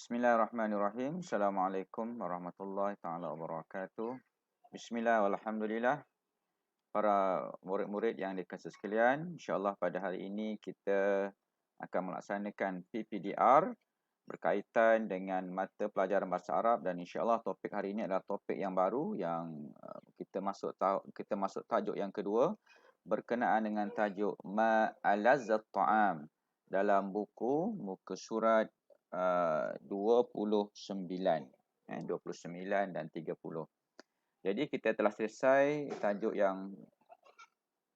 Bismillahirrahmanirrahim. Assalamualaikum warahmatullahi taala wabarakatuh. Bismillah walhamdulillah. Para murid-murid yang dikasihi sekalian, insya-Allah pada hari ini kita akan melaksanakan PPDR berkaitan dengan mata pelajaran bahasa Arab, dan insya-Allah topik hari ini adalah topik yang baru yang kita masuk tajuk yang kedua berkenaan dengan tajuk ma alazzat ta'am dalam buku muka surat 29 dan 30. Jadi kita telah selesai tajuk yang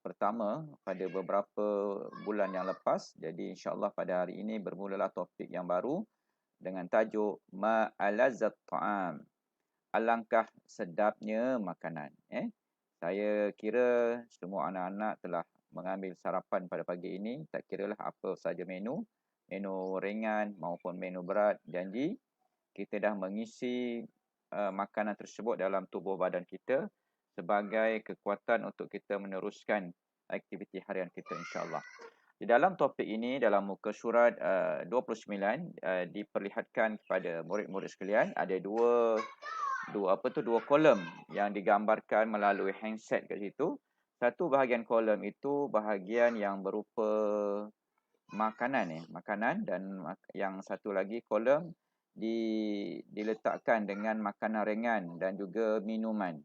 pertama pada beberapa bulan yang lepas. Jadi insya-Allah pada hari ini bermulalah topik yang baru dengan tajuk ma alazzat ta'am. Alangkah sedapnya makanan. Saya kira semua anak-anak telah mengambil sarapan pada pagi ini, tak kiralah apa saja menu ringan maupun menu berat. Janji kita dah mengisi makanan tersebut dalam tubuh badan kita sebagai kekuatan untuk kita meneruskan aktiviti harian kita insya-Allah. Di dalam topik ini, dalam muka surat 29 diperlihatkan kepada murid-murid sekalian ada dua kolom yang digambarkan melalui handset kat situ. Satu bahagian kolom itu bahagian yang berupa makanan, dan yang satu lagi kolom diletakkan dengan makanan ringan dan juga minuman.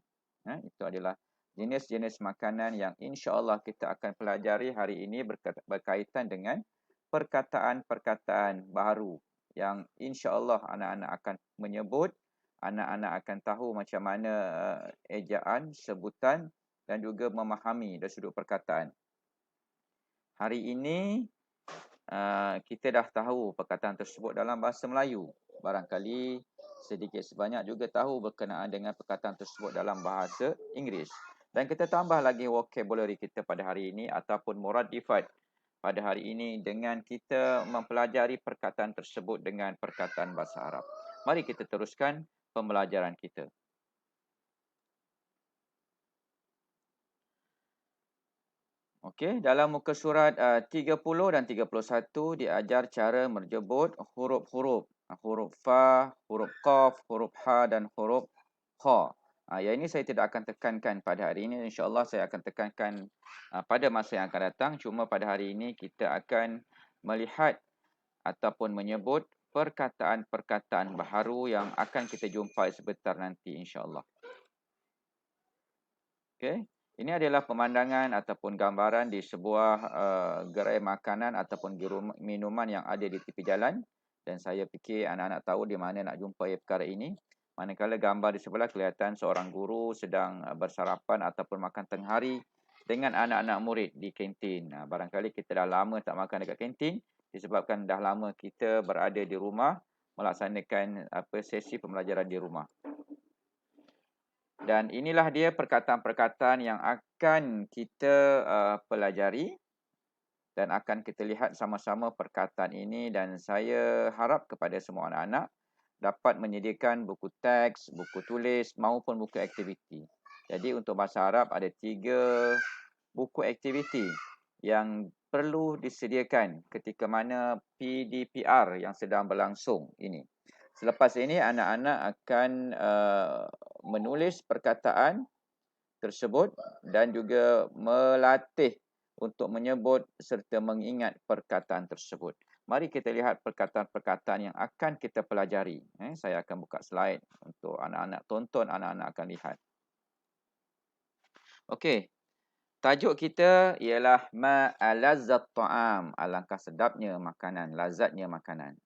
Itu adalah jenis-jenis makanan yang insya-Allah kita akan pelajari hari ini berkaitan dengan perkataan-perkataan baru yang insya-Allah anak-anak akan menyebut, anak-anak akan tahu macam mana ejaan, sebutan dan juga memahami dari sudut perkataan. Hari ini kita dah tahu perkataan tersebut dalam bahasa Melayu. Barangkali sedikit sebanyak juga tahu berkenaan dengan perkataan tersebut dalam bahasa Inggeris. Dan kita tambah lagi vocabulary kita pada hari ini ataupun muradifat pada hari ini dengan kita mempelajari perkataan tersebut dengan perkataan bahasa Arab. Mari kita teruskan pembelajaran kita. Okey, dalam muka surat 30 dan 31 diajar cara menjebut huruf-huruf. Huruf fa, huruf qaf, huruf ha dan huruf kha. Yang ini saya tidak akan tekankan pada hari ini. InsyaAllah saya akan tekankan pada masa yang akan datang. Cuma pada hari ini kita akan melihat ataupun menyebut perkataan-perkataan baharu yang akan kita jumpai sebentar nanti insyaAllah. Okey. Ini adalah pemandangan ataupun gambaran di sebuah gerai makanan ataupun minuman yang ada di tepi jalan. Dan saya fikir anak-anak tahu di mana nak jumpai perkara ini. Manakala gambar di sebelah kelihatan seorang guru sedang bersarapan ataupun makan tengah hari dengan anak-anak murid di kantin. Barangkali kita dah lama tak makan dekat kantin disebabkan dah lama kita berada di rumah melaksanakan sesi pembelajaran di rumah. Dan inilah dia perkataan-perkataan yang akan kita pelajari dan akan kita lihat sama-sama perkataan ini, dan saya harap kepada semua anak-anak dapat menyediakan buku teks, buku tulis maupun buku aktiviti. Jadi untuk bahasa Arab ada 3 buku aktiviti yang perlu disediakan ketika mana PDPR yang sedang berlangsung ini. Selepas ini anak-anak akan menulis perkataan tersebut dan juga melatih untuk menyebut serta mengingat perkataan tersebut. Mari kita lihat perkataan-perkataan yang akan kita pelajari. Saya akan buka slide untuk anak-anak tonton, anak-anak akan lihat. Okey. Tajuk kita ialah ma alazzat ta'am, alangkah sedapnya makanan, lazatnya makanan.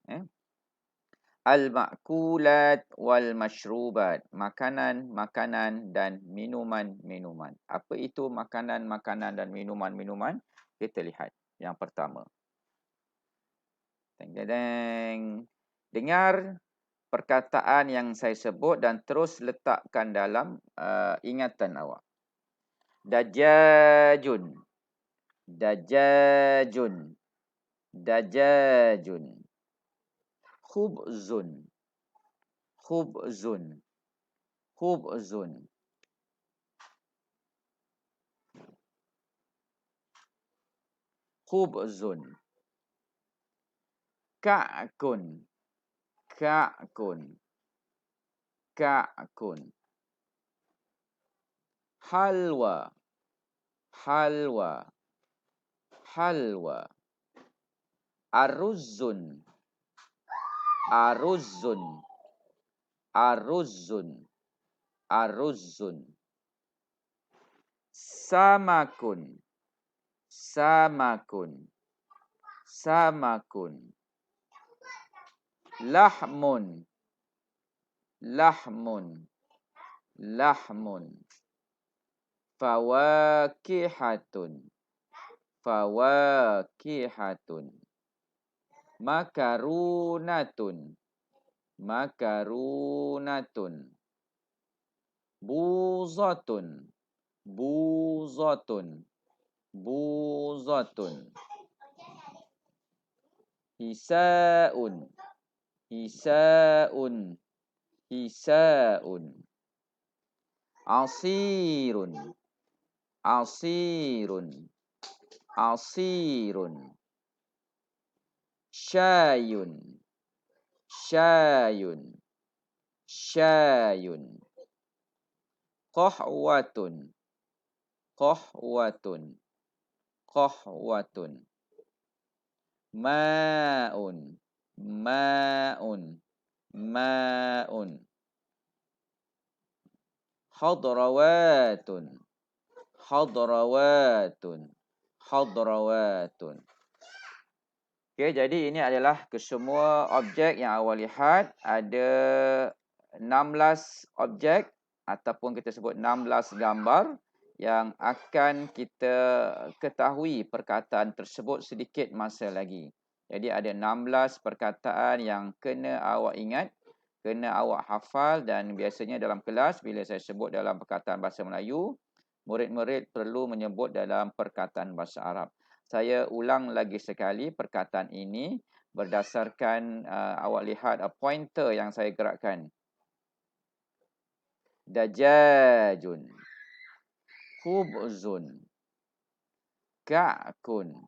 Al-ma'kulat wal mashrubat, makanan-makanan dan minuman-minuman. Apa itu makanan-makanan dan minuman-minuman? Kita lihat yang pertama. Deng-deng. Dengar perkataan yang saya sebut dan terus letakkan dalam ingatan awak. Dajajun. Dajajun. Dajajun. Khubzun. Khubzun. Khubzun. Khubzun. Ka'kun. Ka'kun. Ka'kun. Halwa. Halwa. Halwa. Aruzun. Aruzun. Aruzun. Aruzun. Samakun. Samakun. Samakun. Lahmun. Lahmun. Lahmun. Fawakihatun. Fawakihatun. Makarunatun. Makarunatun. Buzatun. Buzatun. Buzatun. Hisaun. Hisaun. Hisaun. Asirun. Asirun. Asirun. Syayun. Syayun. Syayun. Qahwatun. Qahwatun. Qahwatun. Ma'un. Ma'un. Ma'un. Hadrawatun. Hadrawatun. Hadrawatun. Okey, jadi ini adalah kesemua objek yang awak lihat. Ada 16 objek ataupun kita sebut 16 gambar yang akan kita ketahui perkataan tersebut sedikit masa lagi. Jadi ada 16 perkataan yang kena awak ingat, kena awak hafal, dan biasanya dalam kelas bila saya sebut dalam perkataan bahasa Melayu, murid-murid perlu menyebut dalam perkataan bahasa Arab. Saya ulang lagi sekali perkataan ini berdasarkan awak lihat pointer yang saya gerakkan. Dajajun. Khubzun. Ka'kun.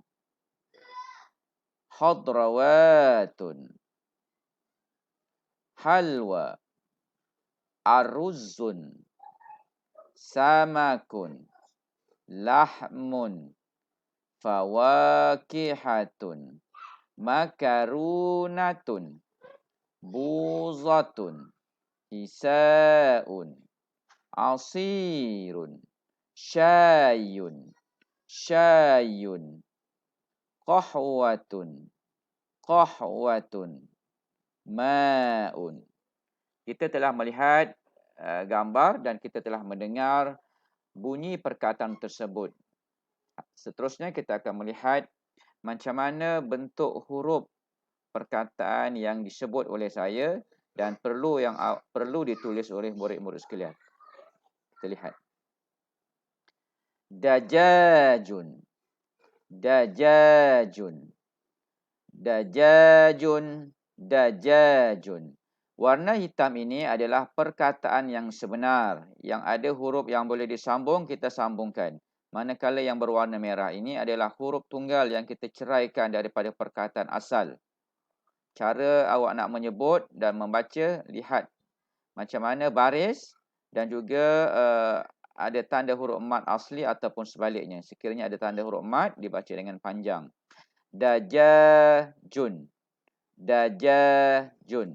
Hadrawatun. Halwa. Aruzun. Samakun. Lahmun. Fawakihatun. Makarunatun. Buzatun. Hisaun. Asirun. Syayun. Syayun. Qahwatun. Qahwatun. Ma'un. Kita telah melihat gambar dan kita telah mendengar bunyi perkataan tersebut. Seterusnya kita akan melihat macam mana bentuk huruf perkataan yang disebut oleh saya dan perlu ditulis oleh murid-murid sekalian. Kita lihat. Dajajun. Dajajun. Dajajun. Dajajun. Warna hitam ini adalah perkataan yang sebenar. Yang ada huruf yang boleh disambung, kita sambungkan. Manakala yang berwarna merah ini adalah huruf tunggal yang kita ceraikan daripada perkataan asal. Cara awak nak menyebut dan membaca, lihat macam mana baris dan juga ada tanda huruf mat asli ataupun sebaliknya. Sekiranya ada tanda huruf mat, dibaca dengan panjang. Dajajun. Dajajun.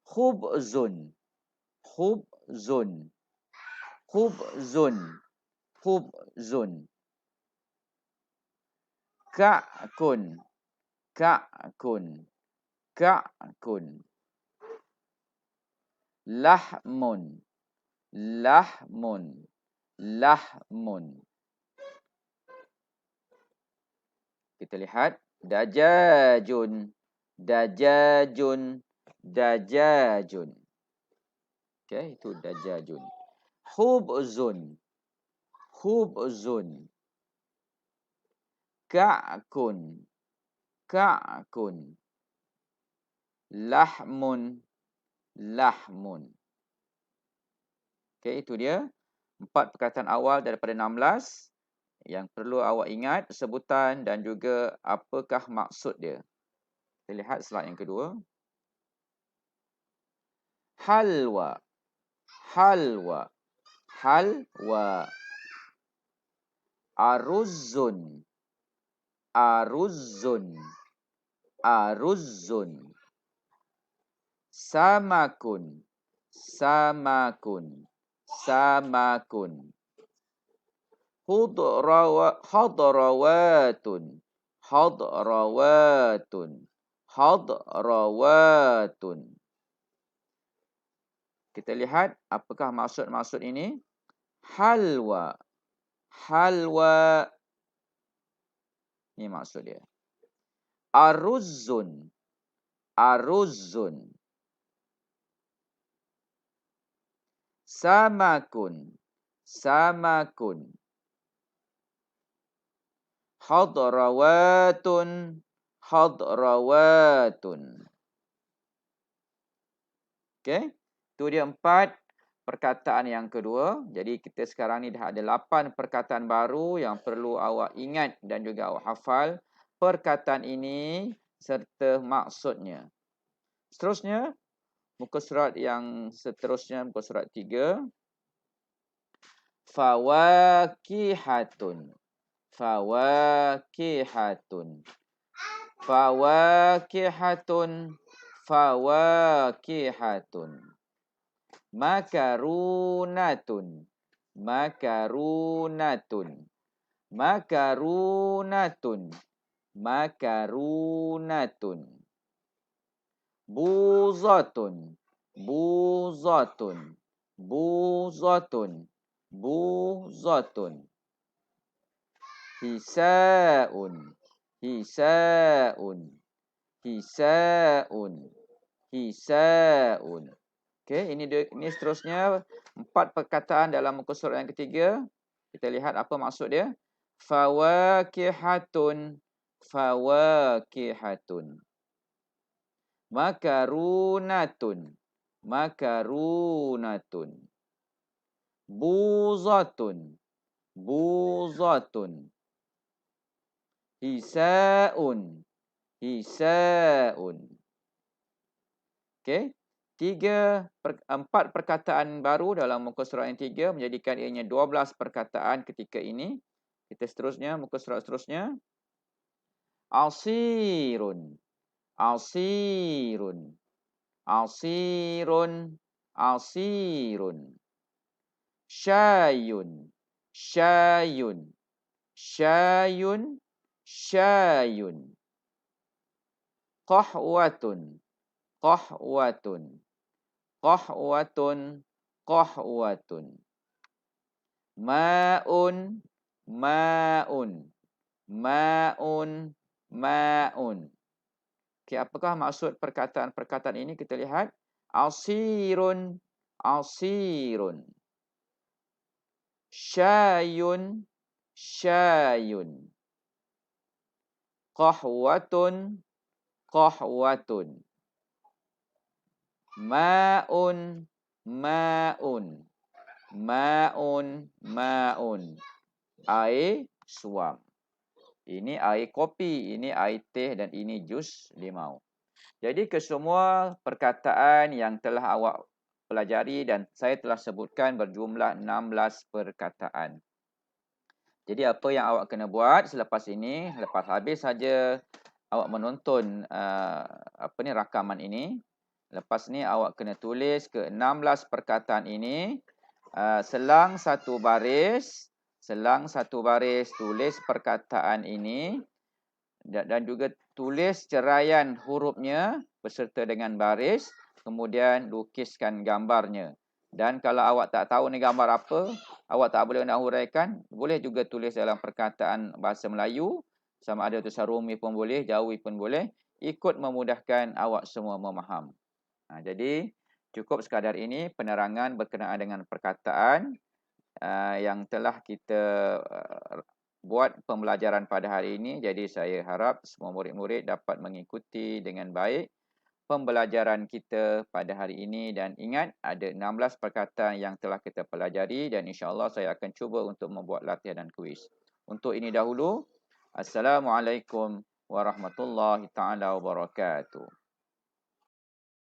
Khubzun. Khubzun. Khubzun. Khubzun. Ka'kun. Ka'kun. Ka'kun. Lahmun. Lahmun. Lahmun. Kita lihat. Dajajun. Dajajun. Dajajun. Okey, itu dajajun. Khubzun. Khubzun. Ka'kun. Ka'kun. Lahmun. Lahmun. Okey, itu dia 4 perkataan awal daripada 16 yang perlu awak ingat sebutan dan juga apakah maksud dia. Kita lihat slide yang kedua. Halwa. Halwa. Halwa. Aruzzun. Aruzzun. Aruzzun. Samakun. Samakun. Samakun. Hadrawatun. Hadrawatun. Hadrawatun. Kita lihat apakah maksud-maksud ini. Halwa. Halwa. Ini maksud dia. Aruzzun. Aruzzun. Samakun. Samakun. Hadrawatun. Hadrawatun. Okey. Itu dia 4 perkataan yang kedua. Jadi kita sekarang ni dah ada 8 perkataan baru yang perlu awak ingat dan juga awak hafal perkataan ini serta maksudnya. Seterusnya, muka surat yang seterusnya, muka surat 3. Fawakihatun. Fawakihatun. Fawakihatun. Fawakihatun. Makarunatun. Makarunatun. Makarunatun. Makarunatun. Buzatun. Buzatun. Buzatun. Buzatun. Hisaun. Hisaun. Hisaun. Hisaun. Okey, ini seterusnya 4 perkataan dalam muka surat yang ketiga. Kita lihat apa maksud dia. Fawakihatun. Fawakihatun. Makarunatun. Makarunatun. Buzatun. Buzatun. Hisaun. Hisaun. Okey. 4 perkataan baru dalam muka surat yang 3 menjadikan ianya 12 perkataan ketika ini. Kita seterusnya, muka surat seterusnya. Asirun. Asirun. Asirun. Asirun. Syayun. Syayun. Syayun. Syayun. Qahwatun. Qahwatun. Qahwatun. Qahwatun. Ma'un. Ma'un. Ma'un. Ma'un. Okey, apakah maksud perkataan-perkataan ini? Kita lihat. Asirun. Asirun. Syayun. Syayun. Qahwatun. Qahwatun. Ma'un. Ma'un. Ma'un. Ma'un. Air suam. Ini air kopi, ini air teh dan ini jus limau. Jadi kesemua perkataan yang telah awak pelajari dan saya telah sebutkan berjumlah 16 perkataan. Jadi apa yang awak kena buat selepas ini, lepas habis saja awak menonton rakaman ini, lepas ni awak kena tulis ke 16 perkataan ini, selang satu baris tulis perkataan ini dan juga tulis ceraian hurufnya beserta dengan baris, kemudian lukiskan gambarnya. Dan kalau awak tak tahu ni gambar apa, awak tak boleh nak huraikan, boleh juga tulis dalam perkataan bahasa Melayu, sama ada tulisan Rumi pun boleh, Jawi pun boleh, ikut memudahkan awak semua memaham. Jadi cukup sekadar ini penerangan berkenaan dengan perkataan yang telah kita buat pembelajaran pada hari ini. Jadi saya harap semua murid-murid dapat mengikuti dengan baik pembelajaran kita pada hari ini dan ingat ada 16 perkataan yang telah kita pelajari dan insya-Allah saya akan cuba untuk membuat latihan dan kuis. Untuk ini dahulu, Assalamualaikum warahmatullahi taala wabarakatuh.